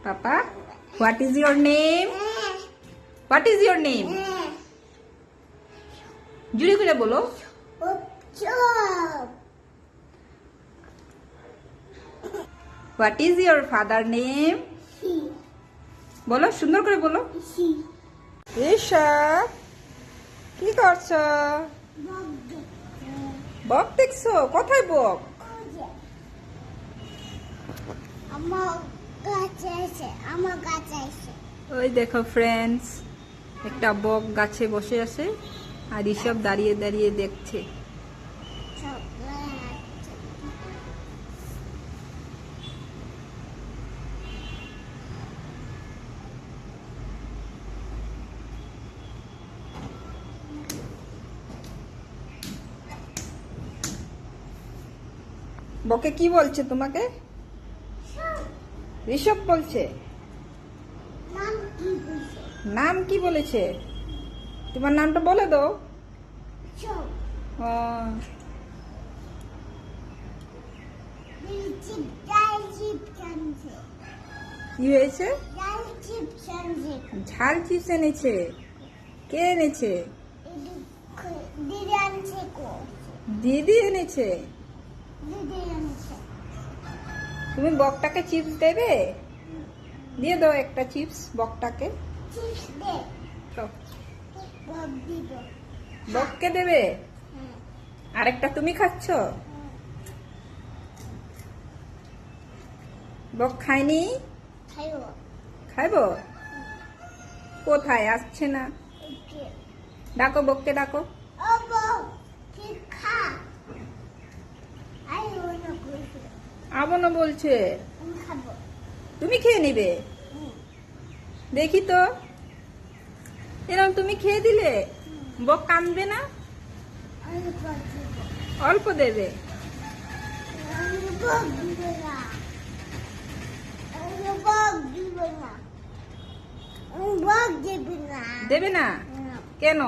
Papa, what is your name? What is your name? জুড়ে করে বলো। What is your father name? বলো, সুন্দর করে বলো। ঈশা, কি করছো? বক দেখছো? কোথায় বক? ওই দেখো ফ্রেন্ডস, একটা বক গাছে বসে আছে আর এসব দাঁড়িয়ে দাঁড়িয়ে দেখছে। বকে কি বলছে তোমাকে? ঋষভ বলছে। নাম কি বলেছে? তোমার নামটা বলে দাও। কি হয়েছে? ঝাল চিপস এনেছে। কে এনেছে? দিদি এনেছে। তুমি বকটাকে চিপস দেবে? দিয়ে দাও একটা চিপস বকটাকে। বককে দেবে? আরেকটা তুমি খাচ্ছ? বক খায়নি? খাইব? কোথায়? আসছে না। ডাকো বককে, ডাকো। আবো না বলছে। তুমি খেয়ে নিবে? দেখি তো, এরকম তুমি খেয়ে দিলে বক কাঁদবে না? অল্প দেবে। দেবে না? কেন?